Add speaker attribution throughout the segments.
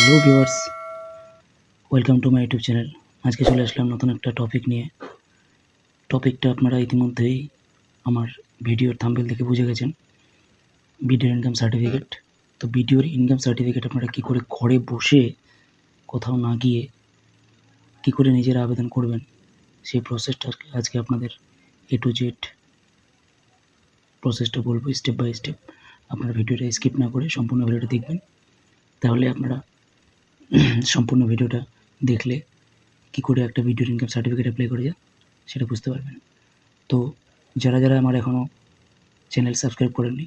Speaker 1: Hello viewers, welcome to my YouTube channel. আজকে চলে আসলাম নতুন একটা টপিক নিয়ে। টপিকটা আপনারা ইতিমধ্যেই আমার ভিডিওর থাম্বনেল দেখে বুঝে গেছেন, ভিডিওর ইনকাম সার্টিফিকেট। তো ভিডিওর ইনকাম সার্টিফিকেট আপনারা কী করে ঘরে বসে কোথাও না গিয়ে কী করে নিজেরা আবেদন করবেন, সেই প্রসেসটা আজকে আপনাদের A to Z প্রসেসটা বলবো স্টেপ বাই স্টেপ। আপনারা ভিডিওটা স্কিপ না করে সম্পূর্ণ ভিডিওটা দেখবেন, তাহলে আপনারা সম্পূর্ণ ভিডিওটা দেখলে কী করে একটা ভিডিওর ইনকাম সার্টিফিকেট অ্যাপ্লাই করা যায় সেটা বুঝতে পারবেন। তো যারা আমার এখনও চ্যানেল সাবস্ক্রাইব করেননি,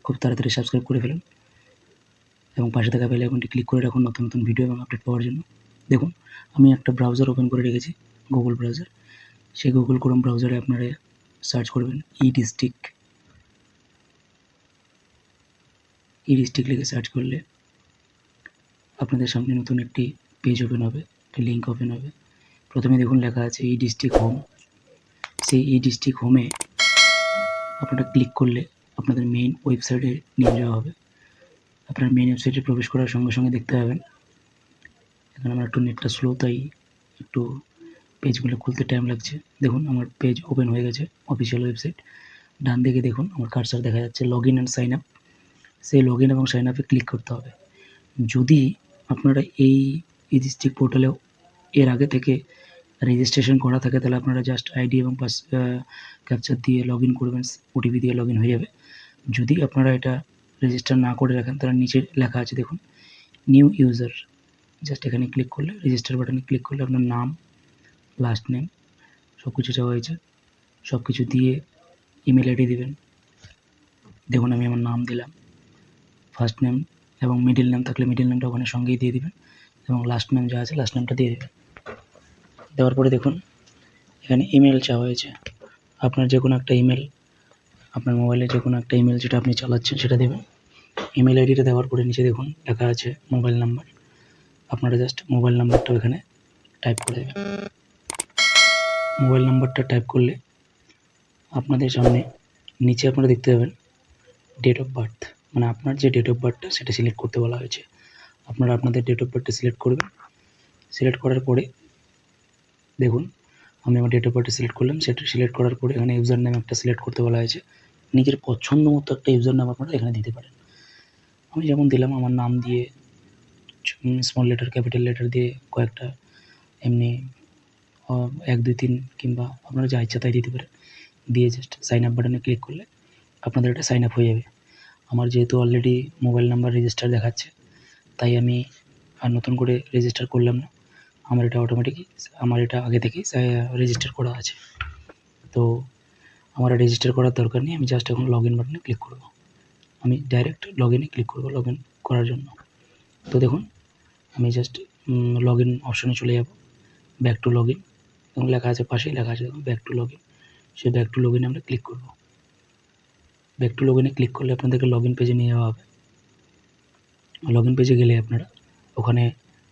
Speaker 1: খুব তাড়াতাড়ি সাবস্ক্রাইব করে ফেলুন এবং পাশে থাকা বেল আইকনটি ক্লিক করে রাখুন নতুন নতুন ভিডিও এবং আপডেট পাওয়ার জন্য। দেখুন, আমি একটা ব্রাউজার ওপেন করে রেখেছি, গুগল ব্রাউজার। সেই গুগল ক্রোম ব্রাউজারে আপনারা সার্চ করবেন ই ডিস্ট্রিক্ট লিখে সার্চ করলে আপনাদের সামনে নতুন একটি পেজ ওপেন হবে, একটি লিঙ্ক ওপেন হবে। প্রথমে দেখুন লেখা আছে ই ডিস্ট্রিক্ট হোম। সেই ই ডিস্ট্রিক্ট হোমে আপনারা ক্লিক করলে আপনাদের মেইন ওয়েবসাইটে নিয়ে যাওয়া হবে। আপনার মেইন ওয়েবসাইটে প্রবেশ করার সঙ্গে সঙ্গে দেখতে পাবেন, এখানে আমার একটু নেটটা স্লো, তাই একটু পেজগুলো খুলতে টাইম লাগছে। দেখুন, আমার পেজ ওপেন হয়ে গেছে, অফিসিয়াল ওয়েবসাইট। ডান দিকে দেখুন আমার কার্সার দেখা যাচ্ছে log in and sign up. সেই লগ ইন এবং সাইন আপে ক্লিক করতে হবে। যদি আপনারা এই ই ডিস্ট্রিক্ট পোর্টালে এর আগে থেকে রেজিস্ট্রেশন করা থাকে, তাহলে আপনারা জাস্ট আইডি এবং ক্যাপচার দিয়ে লগ ইন করবেন, ওটিপি দিয়ে লগ ইন হয়ে যাবে। যদি আপনারা এটা রেজিস্টার না করে রাখেন, তাহলে নিচে লেখা আছে দেখুন নিউ ইউজার। জাস্ট এখানে ক্লিক করলে, রেজিস্টার বাটনে ক্লিক করলে আপনার নাম, লাস্ট নেম সব কিছু চাওয়া হয়েছে। সব কিছু দিয়ে ইমেল আইডি দেবেন। দেখুন, আমি আমার নাম দিলাম, ফার্স্ট নেম এবং মিডল নেম থাকলে মিডল নেমটা ওখানে সঙ্গেই দিয়ে দেবেন এবং লাস্ট নেম যা আছে লাস্ট নেমটা দিয়ে দেবেন। দেওয়ার পরে দেখুন এখানে ইমেল চাওয়া হয়েছে। আপনার যে কোনো একটা ইমেল, আপনার মোবাইলে যে কোনো একটা ইমেল যেটা আপনি চালাচ্ছেন সেটা দেবেন। ইমেল আইডিটা দেওয়ার পরে নিচে দেখুন লেখা আছে মোবাইল নাম্বার। আপনারা জাস্ট মোবাইল নাম্বারটা এখানে টাইপ করে দেবেন। মোবাইল নাম্বারটা টাইপ করলে আপনাদের সামনে নিচে আপনারা দেখতে পাবেন ডেট অফ বার্থ, মানে আপনার যে ডেট অফ বার্থটা সেটা সিলেক্ট করতে বলা হয়েছে। আপনারা আপনাদের ডেট অফ বার্থটা সিলেক্ট করবেন। সিলেক্ট করার পরে দেখুন আমি আমার ডেট অফ বার্থটা সিলেক্ট করলাম। সেটা সিলেক্ট করার পরে এখানে ইউজার নেম একটা সিলেক্ট করতে বলা হয়েছে। নিজের পছন্দ মতো একটা ইউজার নেম আপনারা এখানে দিতে পারেন। আমি যেমন দিলাম আমার নাম দিয়ে স্মল লেটার ক্যাপিটাল লেটার দিয়ে কয়েকটা এমনি 1 2 3 কিংবা আপনারা যা ইচ্ছা তাই দিতে পারেন। দিয়ে জাস্ট সাইন আপ বাটনে ক্লিক করলে আপনাদের এটা সাইন আপ হয়ে যাবে। আমার যেহেতু অলরেডি মোবাইল নাম্বার রেজিস্টার দেখাচ্ছে, তাই আমি আর নতুন করে রেজিস্টার করলাম না। আমার এটা আগে থেকেই রেজিস্টার করা আছে। তো আমার রেজিস্টার করার দরকার নেই। আমি জাস্ট এখন লগ ইন বাটনে ক্লিক করব। আমি ডাইরেক্ট লগ ইনে ক্লিক করব লগ ইন করার জন্য। তো দেখুন আমি জাস্ট লগ ইন অপশনে চলে যাব, ব্যাক টু লগ ইন এবং লেখা আছে, পাশেই লেখা আছে দেখুন ব্যাক টু লগ ইন। সেই ব্যাক টু লগ ইনে আমরা ক্লিক করব। ব্যাক টু লগ ইনে ক্লিক করলে আপনাদেরকে লগ ইন পেজে নিয়ে যাওয়া হবে। লগ ইন পেজে গেলে আপনারা ওখানে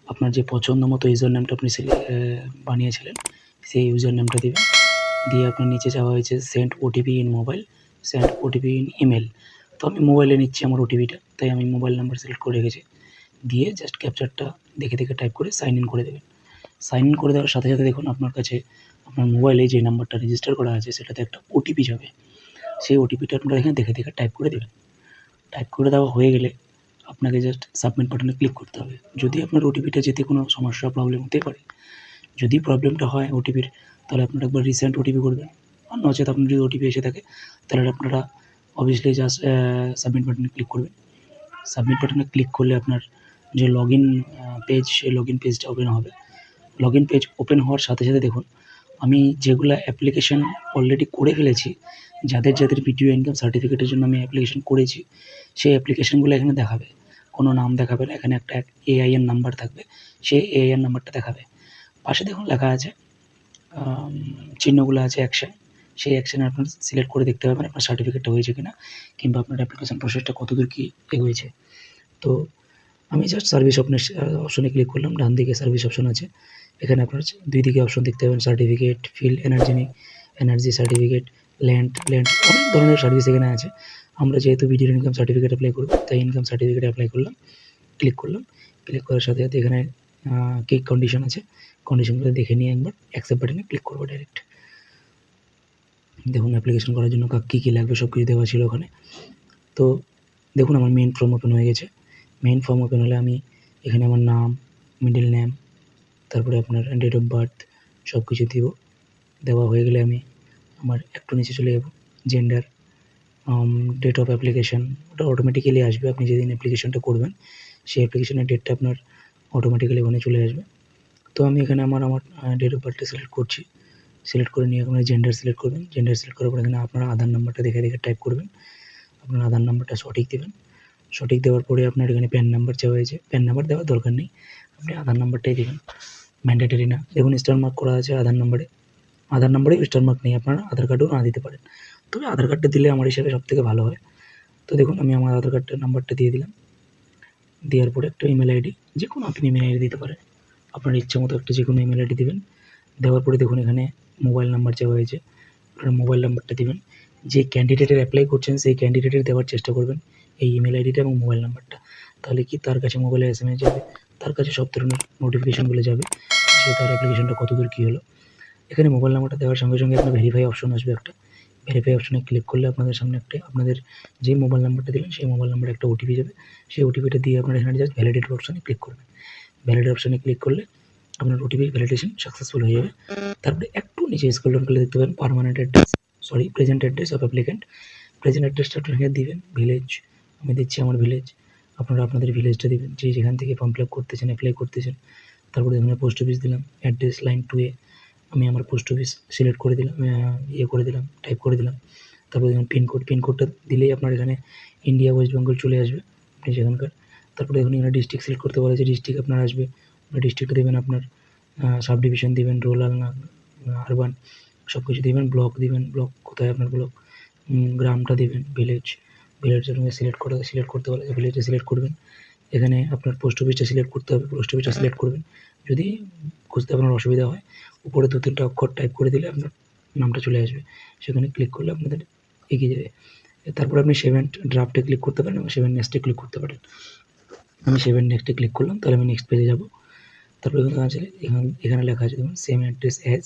Speaker 1: আপনার যে পছন্দ মতো ইউজার নেমটা আপনি বানিয়েছিলেন সেই ইউজার নেমটা দেবেন। দিয়ে আপনার নিচে চাওয়া হয়েছে send OTP in mobile, send OTP in email. তো আমি মোবাইলে নিচ্ছি আমার ওটিপিটা, তাই আমি মোবাইল নাম্বার সিলেক্ট করে রেখেছি। দিয়ে জাস্ট ক্যাপচারটা দেখে টাইপ করে সাইন ইন করে দেবেন। সাইন ইন করে দেওয়ার সাথে সাথে দেখুন আপনার কাছে আপনার মোবাইলে যে নাম্বারটা রেজিস্টার করা আছে সেটাতে একটা ওটিপি যাবে। সেই ওটিপিটা আপনারা এখানে দেখে টাইপ করে দেবেন। টাইপ করে দেওয়া হয়ে গেলে আপনাকে জাস্ট সাবমিট বাটনে ক্লিক করতে হবে। যদি আপনার ওটিপিটা যেতে কোনো সমস্যা প্রবলেম হতে পারে, যদি প্রবলেমটা হয় ওটিপির, তাহলে আপনারা একবার রিসেন্ট ওটিপি করবেন। আর নচেত আপনার যদি ওটিপি এসে থাকে তাহলে আপনারা অবভিয়াসলি জাস্ট সাবমিট বাটনে ক্লিক করবেন। সাবমিট বাটনে ক্লিক করলে আপনার যে লগ ইন পেজ, সেই লগ ইন পেজটা ওপেন হবে। লগ ইন পেজ ওপেন হওয়ার সাথে সাথে দেখুন আমি যেগুলো অ্যাপ্লিকেশান অলরেডি করে ফেলেছি, যাদের ভিডিও ইনকাম সার্টিফিকেটের জন্য আমি অ্যাপ্লিকেশান করেছি, সেই অ্যাপ্লিকেশানগুলো এখানে দেখাবে। কোনো নাম দেখাবে না, এখানে একটা এআইএন নাম্বার থাকবে, সেই এআইএন নাম্বারটা দেখাবে। পাশে দেখুন লেখা আছে চিহ্নগুলো আছে অ্যাকশন, সেই অ্যাকশানে আপনার সিলেক্ট করে দেখতে পাবেন আপনার সার্টিফিকেটটা হয়েছে কিনা, কিংবা আপনার অ্যাপ্লিকেশান প্রসেসটা কতদূর কী এগোয়েছে। তো আমি জাস্ট সার্ভিস অপশনে ক্লিক করলাম। ডান দিকে সার্ভিস অপশন আছে, এখানে আপনার 2 দিকে অপশন দেখতে পাবেন certificate, field energy certificate, land অনেক ধরনের সার্ভিস এখানে আছে। আমরা যেহেতু ভিডিও ইনকাম সার্টিফিকেট অ্যাপ্লাই করব, তাই ইনকাম সার্টিফিকেট অ্যাপ্লাই করলাম। ক্লিক করলাম। ক্লিক করার সাথে সাথে এখানে কী কন্ডিশন আছে, কন্ডিশনগুলো দেখে নিয়ে একবার অ্যাকসেপ্ট বাটনে ক্লিক করবো ডাইরেক্ট। দেখুন অ্যাপ্লিকেশন করার জন্য কী কী লাগবে সব কিছু দেওয়া ছিল ওখানে। তো দেখুন আমার মেইন ফর্ম ওপেন হয়ে গেছে। মেইন ফর্ম ওপেন হলে আমি এখানে আমার নাম, মিডল নেম, তারপরে আপনার ডেট অফ বার্থ সব কিছু দিব। দেওয়া হয়ে গেলে আমি আমার একটু নিচে চলে যাব, জেন্ডার, ডেট অফ অ্যাপ্লিকেশান, ওটা অটোমেটিক্যালি আসবে। আপনি যেদিন অ্যাপ্লিকেশানটা করবেন সেই অ্যাপ্লিকেশানের ডেটটা আপনার অটোমেটিক্যালি ওখানে চলে আসবে। তো আমি এখানে আমার ডেট অফ বার্থটা সিলেক্ট করছি। সিলেক্ট করে নিয়ে আপনার জেন্ডার সিলেক্ট করবেন। জেন্ডার সিলেক্ট করার পর এখানে আপনার আধার নাম্বারটা দেখে টাইপ করবেন। আপনার আধার নাম্বারটা সঠিক দেবেন। সঠিক দেওয়ার পরে আপনার এখানে প্যান নাম্বার চাওয়া হয়েছে, প্যান নাম্বার দেওয়ার দরকার নেই, আপনি আধার নাম্বারটাই দেবেন, ম্যান্ডেটরি না। দেখুন স্টার মার্ক করা আছে আধার নাম্বারে, আধার নাম্বারে স্টার মার্ক নেই, আপনারা আধার কার্ডও না দিতে পারেন, তবে আধার কার্ডটা দিলে আমার হিসাবে সবথেকে ভালো হয়। তো দেখুন আমি আমার আধার কার্ডটার নাম্বারটা দিয়ে দিলাম। দেওয়ার পরে একটা ইমেল আইডি, যে কোনো আপনি ইমেল আইডি দিতে পারেন, আপনার ইচ্ছা মতো একটা যে কোনো ইমেল আইডি দেবেন। দেওয়ার পরে দেখুন এখানে মোবাইল নাম্বার চাওয়া হয়েছে, আপনার মোবাইল নাম্বারটা দেবেন। যে ক্যান্ডিডেটের অ্যাপ্লাই করছেন সেই ক্যান্ডিডেটের দেওয়ার চেষ্টা করবেন এই ইমেল আইডিটা এবং মোবাইল নাম্বারটা। তাহলে কি তার কাছে মোবাইলে এসএমএস যাবে, তার কাছে সব ধরনের নোটিফিকেশানগুলো যাবে যে তার অ্যাপ্লিকেশনটা কতদূর কী হলো। এখানে মোবাইল নাম্বারটা দেওয়ার সঙ্গে সঙ্গে আপনার ভেরিফাই অপশন আসবে একটা। ভেরিফাই অপশনে ক্লিক করলে আপনাদের সামনে একটা আপনাদের যে মোবাইল নাম্বারটা দিলেন সেই মোবাইল নাম্বারে একটা ওটিপি যাবে। সেই ওটিপিটা দিয়ে আপনারা এখানে জাস্ট ভ্যালিডেট অপশনে ক্লিক করবেন। ভ্যালিডেট অপশনে ক্লিক করলে আপনার ওটিপি ভ্যালিডেশন সাকসেসফুল হয়ে যাবে। তারপরে একটু নিচে স্ক্রল ডাউন করলে দেখতে পাবেন present address of applicant. Present অ্যাড্রেসটা আপনি এখানে দিবেন, ভিলেজ, আমি দিচ্ছি আমার ভিলেজ, আপনারা আপনাদের ভিলেজটা দিবেন যেখান থেকে ফর্ম ফিল আপ করতেছেন, অ্যাপ্লাই করতেছেন। তারপরে এখানে পোস্ট অফিস দিলাম, অ্যাড্রেস লাইন 2 আমি আমার পোস্ট অফিস সিলেক্ট করে দিলাম, টাইপ করে দিলাম। তারপরে দেখুন পিনকোডটা দিলেই আপনার এখানে ইন্ডিয়া ওয়েস্ট বেঙ্গল চলে আসবে আপনি সেখানকার। তারপরে দেখুন এখানে ডিস্ট্রিক্ট সিলেক্ট করতে বলা হয়েছে, ডিস্ট্রিক্ট আপনার আসবে, আপনার ডিস্ট্রিক্টটা দেবেন, আপনার সাব ডিভিশন দিবেন, রুরাল না আরবান সব কিছু দিবেন, ব্লক দিবেন, ব্লক কোথায় আপনার ব্লক, গ্রামটা দিবেন, ভিলেজের সঙ্গে সিলেক্ট করতে বলা হয়েছে, ভিলেজটা সিলেক্ট করবেন। এখানে আপনার পোস্ট অফিসটা সিলেক্ট করতে হবে, পোস্ট অফিসটা সিলেক্ট করবেন। যদি খুঁজতে আপনার অসুবিধা হয় উপরে 2-3টা অক্ষর টাইপ করে দিলে আপনার নামটা চলে আসবে, সেখানে ক্লিক করলে আপনাদের এগিয়ে যাবে। তারপরে আপনি সেভ এন্ড ড্রাফটে ক্লিক করতে পারেন এবং সেভ এন্ড নেক্সটে ক্লিক করতে পারেন। আমি সেভ এন্ড নেক্সটে ক্লিক করলাম, তাহলে আমি নেক্সট পেজে যাব। তারপরে এখানে লেখা আছে দেখুন same address as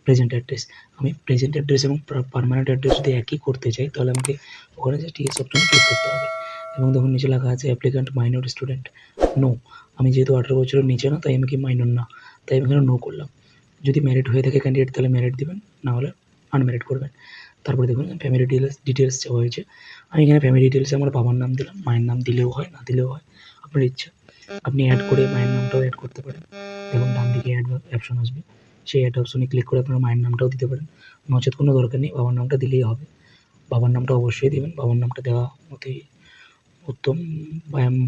Speaker 1: present address. আমি প্রেজেন্ট অ্যাড্রেস এবং পার্মানেন্ট অ্যাড্রেস যদি একই করতে চাই তাহলে আমাকে ওখানে যে টিএস অপশনে ক্লিক করতে হবে। এবং দেখুন নিচে লেখা আছে অ্যাপ্লিক্যান্ট মাইনর স্টুডেন্ট, নো। আমি যেহেতু 18 বছরের নিচে না, তাই আমি কি মাইনর না, তাই আমি এখানে নো করলাম। যদি ম্যারিড হয়ে থাকে ক্যান্ডিডেট তাহলে ম্যারিড দিবেন, না হলে আনম্যারিড করবেন। তারপরে দেখুন ফ্যামিলি ডিটেলস চাওয়া হয়েছে, আমি এখানে ফ্যামিলি ডিটেলসে আমার বাবার নাম দিলাম, মায়ের নাম দিলেও হয় না দিলেও হয়, আপনার ইচ্ছা। আপনি অ্যাড করে মায়ের নামটাও অ্যাড করতে পারেন। দেখুন ডান দিকে অ্যাড অপশন আসবে, সেই অ্যাড অপশনে ক্লিক করে আপনার মায়ের নামটাও দিতে পারেন, নচেত কোনো দরকার নেই, বাবার নামটা দিলেই হবে। বাবার নামটা অবশ্যই দেবেন, বাবার নামটা দেওয়া অতি উত্তম,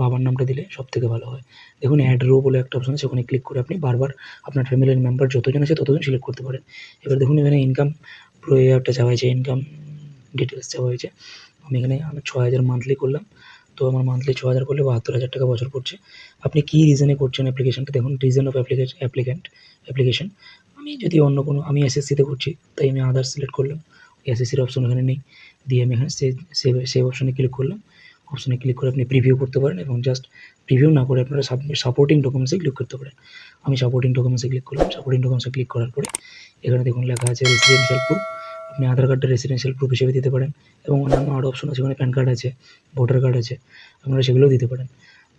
Speaker 1: বাবার নামটা দিলে সবথেকে ভালো হয়। দেখুন অ্যাড রো বলে একটা অপশন আছে, ওখানে ক্লিক করে আপনি বারবার আপনার ফ্যামিলির মেম্বার যতজন আছে ততজন সিলেক্ট করতে পারেন। এবার দেখুন এখানে ইনকাম একটা চাওয়া হয়েছে, ইনকাম ডিটেলস চাওয়া হয়েছে। আমি এখানে 6,000 মান্থলি করলাম, তো আমার মান্থলি 6,000 করলে 72,000 টাকা বছর পড়ছে। আপনি কী রিজনে করছেন অ্যাপ্লিকেশনটা, দেখুন রিজন অফ অ্যাপ্লিকেশন। আমি যদি অন্য কোনো, আমি এসএসসিতে করছি তাই আমি আদার্স সিলেক্ট করলাম, এসএসসির অপশন এখানে নেই, দিয়ে আমি এখানে সেভ অপশনে ক্লিক করলাম। অপশনে ক্লিক করে আপনি প্রিভিউ করতে পারেন এবং জাস্ট প্রিভিউ না করে আপনারা সাপোর্টিং ডকুমেন্টসে ক্লিক করতে পারেন। আমি সাপোর্টিং ডকুমেন্টসে ক্লিক করলাম। সাপোর্টিং ডকুমেন্টসে ক্লিক করার পরে এখানে দেখুন লেখা আছে রেসিডেন্সিয়াল প্রুফ, আপনি আধার কার্ডটা রেসিডেন্সিয়াল প্রুফ হিসেবে দিতে পারেন এবং অন্যান্য আরও অপশন আছে, ওখানে প্যান কার্ড আছে, ভোটার কার্ড আছে, আপনারা সেগুলোও দিতে পারেন।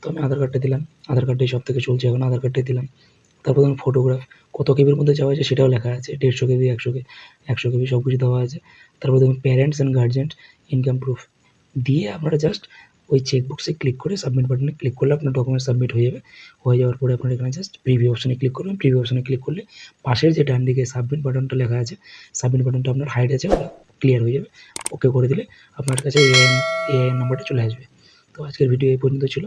Speaker 1: তো আমি আধার কার্ডটা দিলাম, আধার কার্ডটাই সব থেকে চলছে এখন, আধার কার্ডটাই দিলাম। তারপর ধরুন ফটোগ্রাফ কত কেবির মধ্যে চাওয়া হয়েছে সেটাও লেখা আছে, 150 কেবি, 100 কেবি সব কিছু দেওয়া আছে। তারপর দেখুন parents and guardian income proof দিয়ে আপনারা জাস্ট ওই চেকবক্সে ক্লিক করে সাবমিট বাটনে ক্লিক করলে আপনার ডকুমেন্ট সাবমিট হয়ে যাবে। হয়ে যাওয়ার পরে আপনারা এখানে জাস্ট প্রিভিউ অপশনে ক্লিক করবেন। প্রিভিউ অপশনে ক্লিক করলে পাশের যে ডান দিকে সাবমিট বাটনটা লেখা আছে, সাবমিট বাটনটা আপনার হাইড আছে, ওটা ক্লিয়ার হয়ে যাবে। ওকে করে দিলে আপনার কাছে এআইএন নাম্বারটা চলে আসবে। তো আজকের ভিডিও এই পর্যন্ত ছিল।